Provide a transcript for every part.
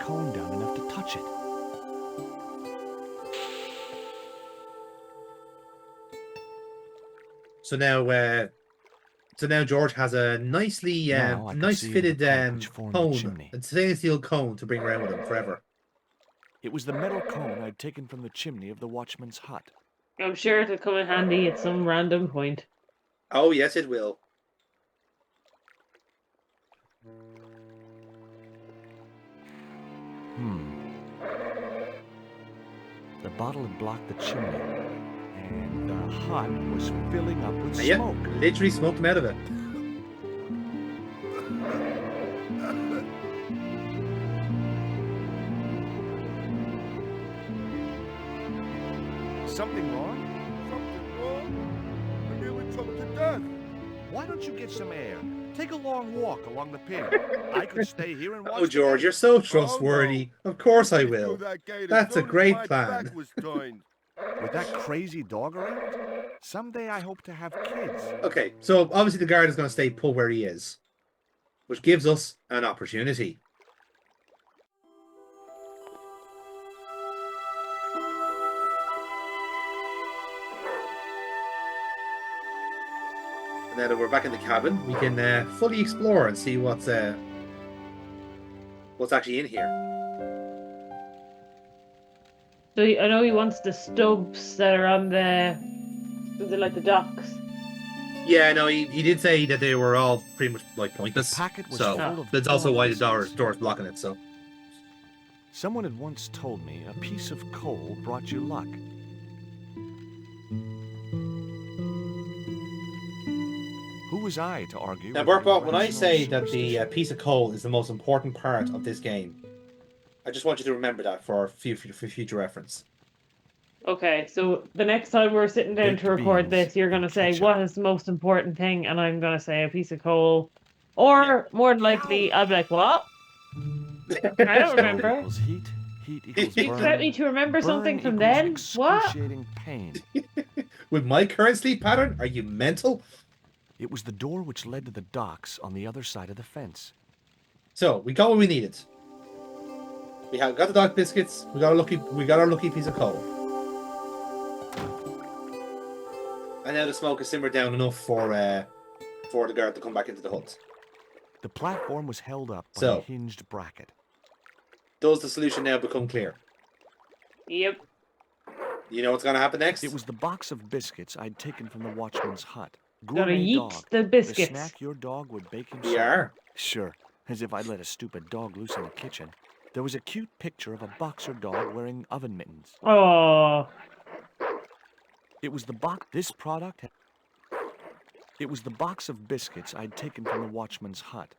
cone down enough to touch it. So now George has a nicely, Now I can nice see fitted the pipe which formed the cone, chimney. a stainless steel cone to bring around with him forever. It was the metal cone I'd taken from the chimney of the watchman's hut. I'm sure it'll come in handy at some random point. Oh yes, it will. The bottle had blocked the chimney, and the hut was filling up with Yeah, smoke. literally smoked him out of it. Something wrong? Something wrong? I nearly choked to death. Why don't you get some air? Take a long walk along the pier. I could stay here and watch. Oh, George, you're so trustworthy. Of course I will. That's a great plan. With that crazy dog around, someday I hope to have kids. Okay, so obviously the guard is going to stay put where he is, which gives us an opportunity. And now that we're back in the cabin, we can fully explore and see what's actually in here. So I know he wants the stubs that are on the docks. Yeah, no, he did say that they were all pretty much like pointless. The packet was So full of that's also why the biscuits. door's blocking it. So Someone had once told me a piece of coal brought you luck. Who was I to argue? now, with any Burpot, when I rational say that the superstition? piece of coal is the most important part of this game, I just want you to remember that for future reference. Okay, so the next time we're sitting down Baked to record beans this, you're going to and say, ketchup. what is the most important thing? And I'm going to say a piece of coal. Or, more than likely, I'll be like, what? I don't Sound remember. equals heat, heat equals You burn. expect me to remember something burn from equals then? What? excruciating pain. With my current sleep pattern, are you mental? It was the door which led to the docks on the other side of the fence. So we got what we needed. We got the dog biscuits. We got our lucky piece of coal. And now the smoke has simmered down enough for the guard to come back into the hut. The platform was held up by So. a hinged bracket. Does the solution now become clear? Yep. You know what's going to happen next? It was the box of biscuits I'd taken from the watchman's hut. Gotta Gourmet yeet dog. the The biscuits. snack your dog would bake himself. We are. Sure, as if I'd let a stupid dog loose in the kitchen. There was a cute picture of a boxer dog wearing oven mittens. Oh. It was the box. This product. It was the box of biscuits I'd taken from the watchman's hut.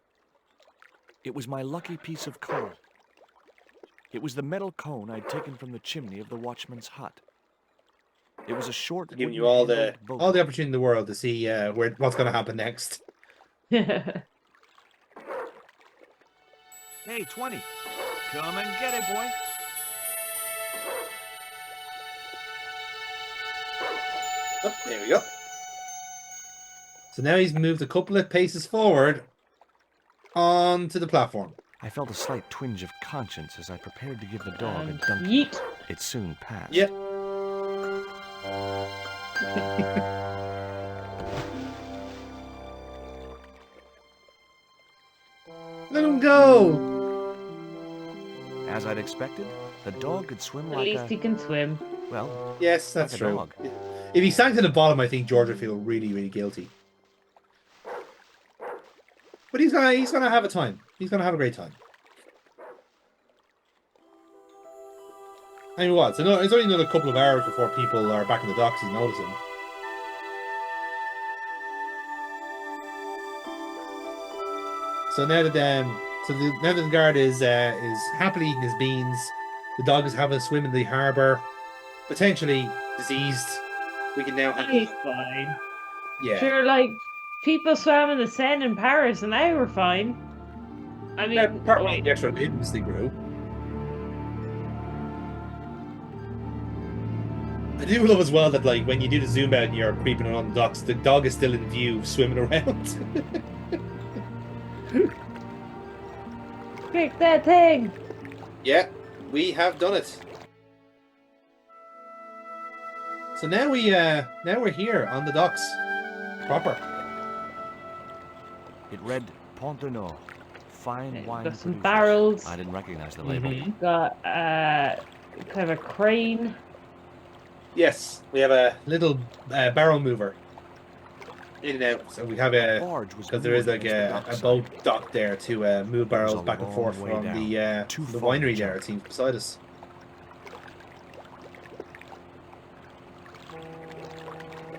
It was my lucky piece of coal. It was the metal cone I'd taken from the chimney of the watchman's hut. It was a short. Giving you all the wooden-handled boat. opportunity in the world to see what's going to happen next. Hey, 20. Come and get it, boy. Oh, there we go. So now he's moved a couple of paces forward onto the platform. I felt a slight twinge of conscience as I prepared to give the dog a And Dunkin. yeet. It soon passed. Yep. Let him go. As I'd expected, the dog could swim At like least he can swim. well, Yes, that's like a true. dog. If he sank to the bottom, I think George would feel really, really guilty. But he's gonna have a time. He's gonna have a great time. I mean, what? It's only another couple of hours before people are back in the docks and notice him. So now that now that the guard is happily eating his beans, the dog is having a swim in the harbour, potentially diseased. We can now have He's fine. yeah. Sure, like, people swam in the Seine in Paris and they were fine. I mean, Apart from wait. the extra limbs they grew. I do love as well that, like, when you do the zoom out and you're creeping on the docks, the dog is still in view swimming around. Pick that thing! Yeah, we have done it. So now we're here on the docks. Proper. It read Pont de Nord, fine Okay, wine got some producers. barrels. I didn't recognize the label. Got kind of a crane. Yes, we have a little barrel mover. In and out. So we have a Barge was because there is moored like against the a dockside. boat dock there to move It was barrels a back and long forth way from down. Too the far to winery there. jump. It seems beside us.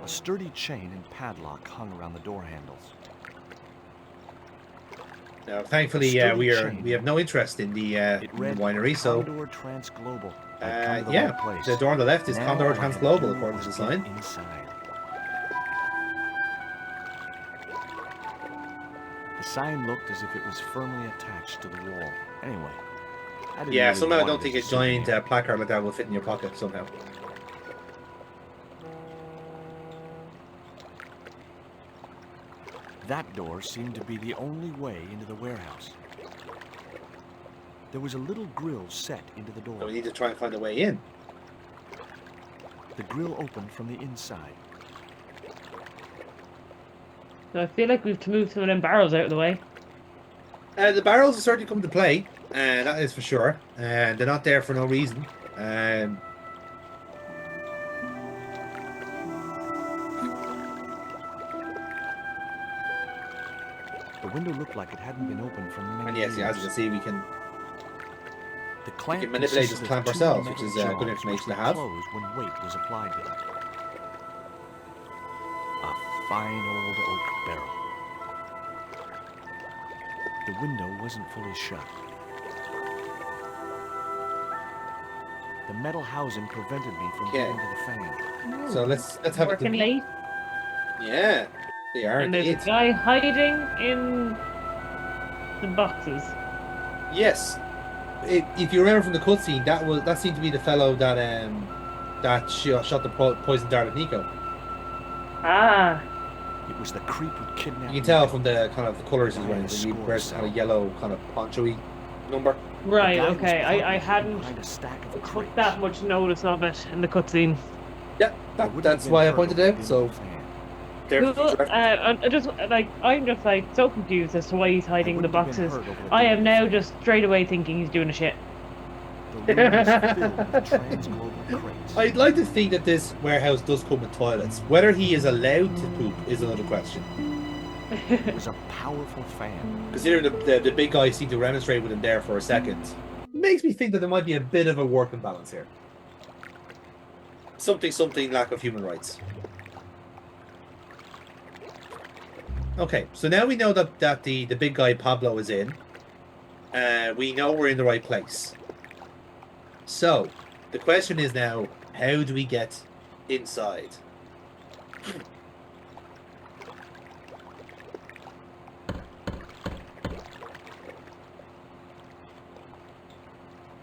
A sturdy chain and padlock hung around the door handles. Now, thankfully, Sturdy we chain. have no interest in the It read winery. So Kondor Transglobal. I'd come to the yeah, right place. the door on the left is Now Kondor all I had to Transglobal do according to was the get sign. inside. The sign looked as if it was firmly attached to the wall. Anyway, I didn't Yeah, really somehow I want don't it think as a a giant souvenir. placard like that will fit in your pocket somehow. That door seemed to be the only way into the warehouse. There was a little grill set into the So door. we need to try and find a way in. The grill opened from the inside. So I feel like we've to move some of them barrels out of the way. The barrels will certainly come to play, that is for sure. They're not there for no reason. The window looked like it hadn't been opened for many And yes, years. as you can see, we can The clamp manipulate consisted this clamp of two ourselves, which metal is jaws good information which to would have. close when weight was applied to them. A fine old oak barrel. The window wasn't fully shut. The metal housing prevented me from Okay. getting to the fan. So let's have it. Working late. Yeah, they are And there's indeed. a guy hiding in the boxes. Yes. If you remember from the cutscene, that seemed to be the fellow that shot the poison dart at Nico. Ah, It was the creep who kidnapped You can tell Nico. from the kind of the colours he's I wearing. had a He score wears set. kind of yellow, kind of poncho-y number. The right, guy was okay. I parked hadn't behind a stack of took crates. that much notice of it in the cutscene. Yeah, I wouldn't have that's been why I hurt pointed over out. being So in the fan. there. Cool. I'm just like so confused as to why he's hiding in the wouldn't have been boxes. hurt over the I being am in the now fan. just straight away thinking he's doing a shit. The room was filled with Transglobal crates. I'd like to think that this warehouse does come with toilets. Whether he is allowed to poop is another question. It was a powerful fan. Considering the big guy seemed to remonstrate with him there for a second, makes me think that there might be a bit of a working balance here. Something lack of human rights. Okay, so now we know that the big guy Pablo is in. We know we're in the right place. So, the question is now, how do we get inside?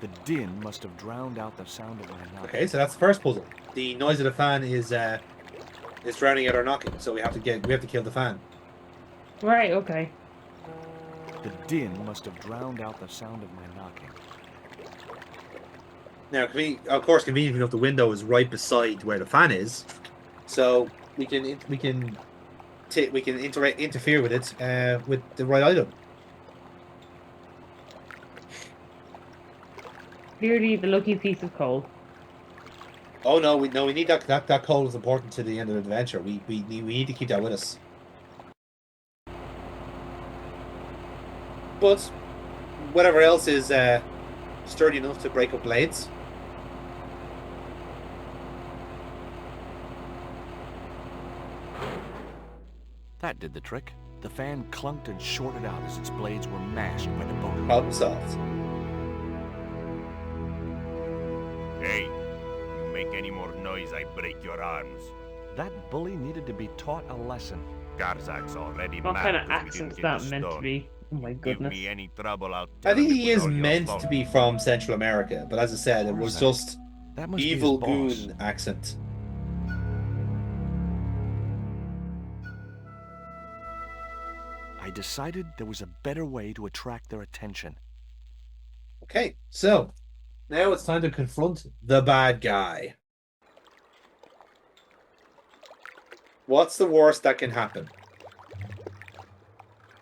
The din must have drowned out the sound of my knocking. Okay, so that's the first puzzle. The noise of the fan is drowning out our knocking, so we have to kill the fan. Right, okay. The din must have drowned out the sound of my knocking. Now, of course, conveniently enough, the window is right beside where the fan is, so we can interfere with it with the right item. Clearly the lucky piece of coal. Oh no, we need that coal is important to the end of the adventure. We need to keep that with us. But whatever else is sturdy enough to break up blades. That did the trick. The fan clunked and shorted out as its blades were mashed by the boat. Problem solved. Hey, you make any more noise, I break your arms. That bully needed to be taught a lesson. Garzak's already What mad kind of 'cause we accent is didn't get that the meant to stone. be? Oh my Give goodness. me any trouble, I'll I tell think him he it was is all your meant fault. to be from Central America, but as I said, it was just That must evil be his boss. goon accent. I decided there was a better way to attract their attention. Okay, so Now it's time to confront the bad guy. What's the worst that can happen?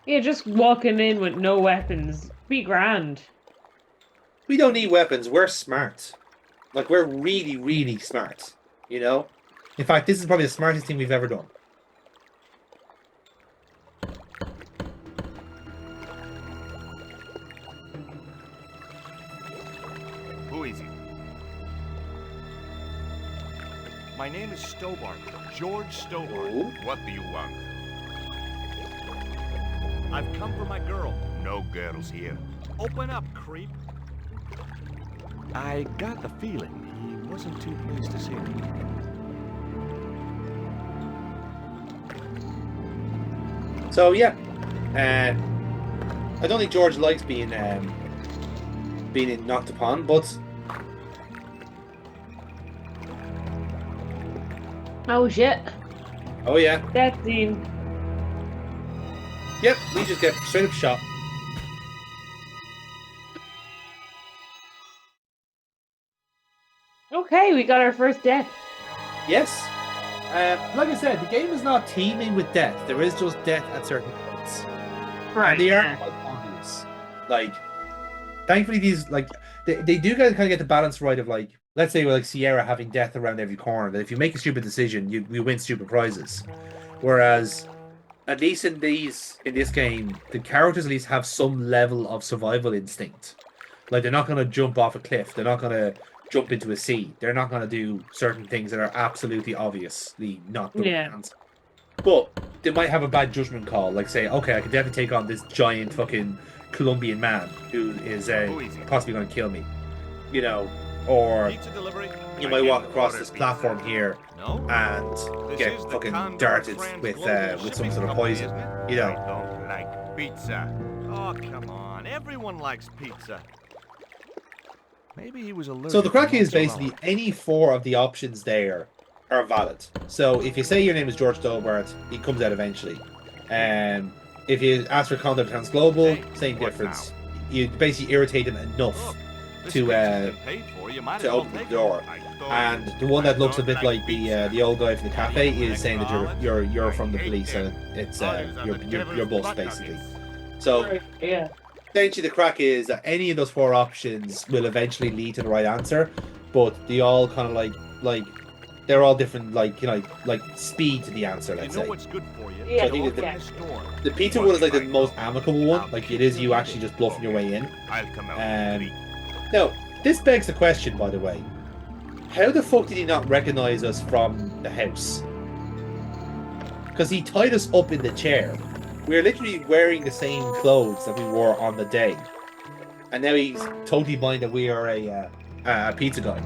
Yeah, just walking in with no weapons. Be grand. We don't need weapons. We're smart. Like, we're really, really smart. You know? In fact, this is probably the smartest thing we've ever done. Who is it? My name is Stobart, George Stobart. Ooh. What do you want? I've come for my girl. No girls here. Open up, creep. I got the feeling he wasn't too pleased to see me. So, yeah. I don't think George likes being knocked upon, but Oh shit. oh yeah. That scene. Yep, we just get straight up shot. Okay, we got our first death. Yes. Like I said, the game is not teeming with death. There is just death at certain points. And they are quite obvious. Like, thankfully, these, like, they do kind of get the balance right of, like, let's say, like, Sierra having death around every corner, that if you make a stupid decision, you win stupid prizes. Whereas, at least in this game, the characters at least have some level of survival instinct. Like, they're not going to jump off a cliff. They're not going to jump into a sea. They're not going to do certain things that are absolutely obviously not the right answer. But they might have a bad judgment call, like say, okay, I can definitely take on this giant fucking Colombian man who is possibly going to kill me, you know, or Pizza delivery? you might walk across this platform here and get fucking darted with some sort of poison, you know. I don't like pizza. Oh, come on. Everyone likes pizza. Maybe he was allergic. So the crack to is mozzarella. basically any four of the options there are valid. So if you say your name is George Stobart, he comes out eventually. If you ask for Kondor Transglobal, same difference. You basically irritate him enough to open the door. And the one that looks a bit like the old guy from the cafe is saying that you're from the police and it's your boss basically. So Yeah. essentially the crack is that any of those four options will eventually lead to the right answer, but they all kind of like they're all different, like, you know, like speed to the answer, let's You know say. what's good for you. Yeah, I think Open that this door. The pizza one is like the most amicable one. Like, it is you actually just bluffing your way in. I'll come out. Now, this begs the question, by the way. How the fuck did he not recognize us from the house? Because he tied us up in the chair. We were literally wearing the same clothes that we wore on the day. And now he's totally blind that we are a pizza guy.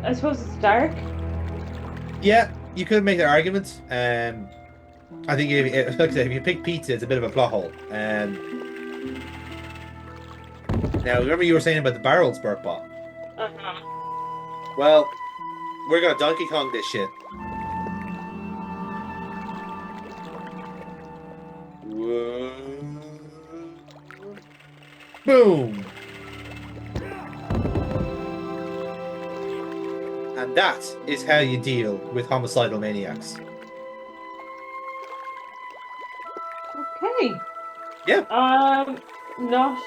I suppose it's dark. Yeah, you could make that argument. I think like I said, if you pick pizza, it's a bit of a plot hole. Now, remember you were saying about the barrels, Burkbot? Uh-huh. Well, we're gonna Donkey Kong this shit. Whoa. Boom! And that is how you deal with homicidal maniacs. Okay. Yeah. Not.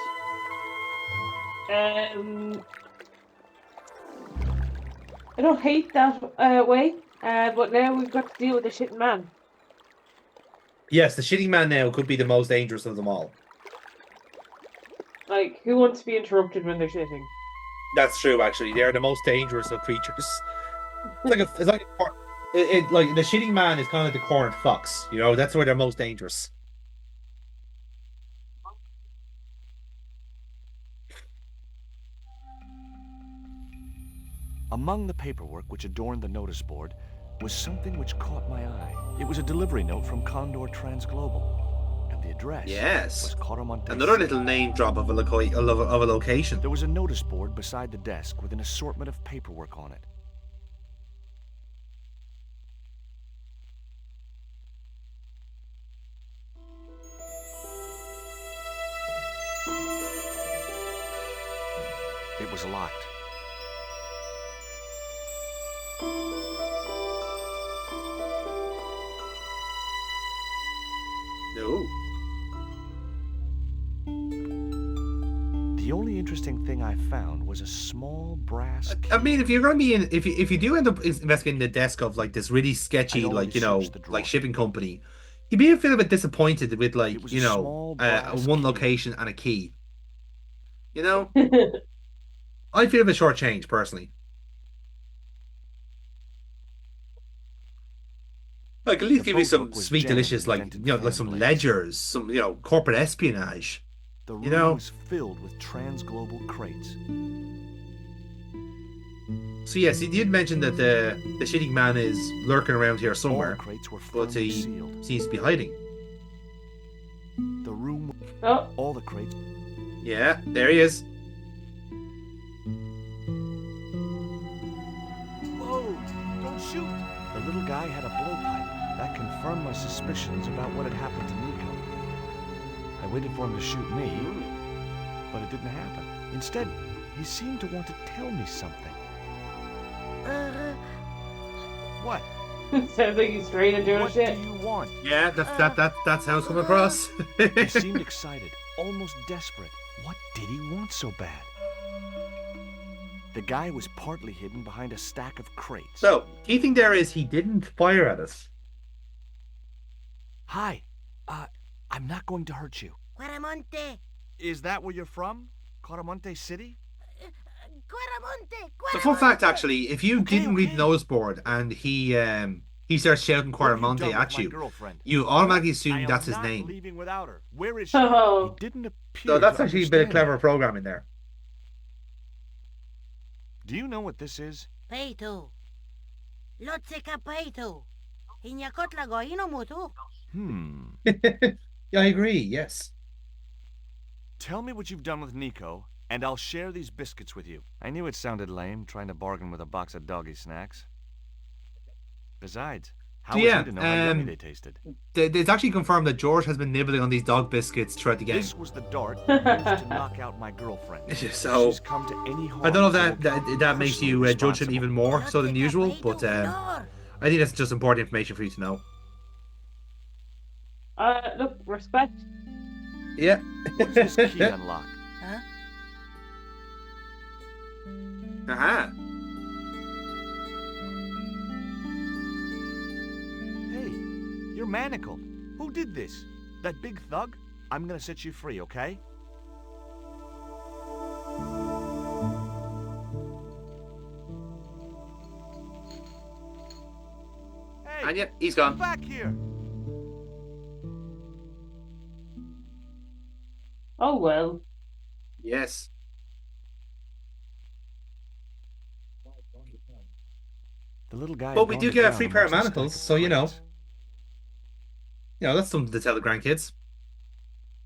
I don't hate that way. But now we've got to deal with the shitting man. Yes, the shitting man now could be the most dangerous of them all. Like, who wants to be interrupted when they're shitting? That's true, actually. They're the most dangerous of creatures. It's like the shitting man is kind of like the cornered fox. You know, that's where they're most dangerous. Among the paperwork which adorned the notice board was something which caught my eye. It was a delivery note from Kondor Transglobal, and the address was Coromante. Another little name drop of a location. There was a notice board beside the desk with an assortment of paperwork on it. It was locked. No. The only interesting thing I found was a small brass key. I mean, if you're going to be in, if you do end up investigating the desk of like this really sketchy, I'd already like, you know, searched the drawer. like shipping company, you'd be a little bit disappointed with, It like, was you a know, small brass one key. location and a key. You know, I feel a bit shortchanged personally. Like, at least The give you boat some hook was sweet, jammed delicious, in like, dented you know, like fan some blades. ledgers, some, you know, corporate espionage. The room You know? was filled with transglobal crates. So yes, he did mention that the shitty man is lurking around here All somewhere, the crates were but firmly he sealed. seems to be hiding. The room, Oh, all the crates. Yeah, there he is. Whoa! Don't shoot! The little guy had a blowpipe. That confirmed my suspicions about what had happened to Nico. I waited for him to shoot me, but it didn't happen. Instead, he seemed to want to tell me something. What? sounds like he's straight into What shit. do you want? Yeah, that's how it's coming across. He seemed excited, almost desperate. What did he want so bad? The guy was partly hidden behind a stack of crates. So, key thing there is he didn't fire at us. Hi, I'm not going to hurt you. Guaramonte, Is that where you're from? Caramonte City? Guaramonte, The fun fact, Guaramonte. actually, if you Okay, didn't read okay. the notice board and he starts shouting What have you Quaramonte done with at my you, girlfriend? you automatically I assume am that's his not name. leaving without her. Where is she? Oh. He didn't appear So that's to actually a bit of understand clever me. programming there. Do you know what this is? Peito. Lotseka peito. Inyakotla goino mutu. Yeah, I agree, yes. Tell me what you've done with Nico, and I'll share these biscuits with you. I knew it sounded lame, trying to bargain with a box of doggy snacks. Besides, how So was yeah, he to know how yummy they tasted? It's actually confirmed that George has been nibbling on these dog biscuits throughout the game. This was the dart used to knock out my girlfriend. If So, she's come to any harm, I don't know if I will that be that makes you personally judge him responsible. even more so than usual, Lotseka but peito, Kondor. I think that's just important information for you to know. Look, respect. Yeah. What does this key unlock? Huh? Aha. Hey, you're manacled. Who did this? That big thug? I'm gonna set you free, okay? Hey, And yep, he's come gone. back here. Oh well. Yes. The little guy. But we had do gone get a down free pair of amongst a stack manacles, so you know. crates. You know, that's something to tell the grandkids.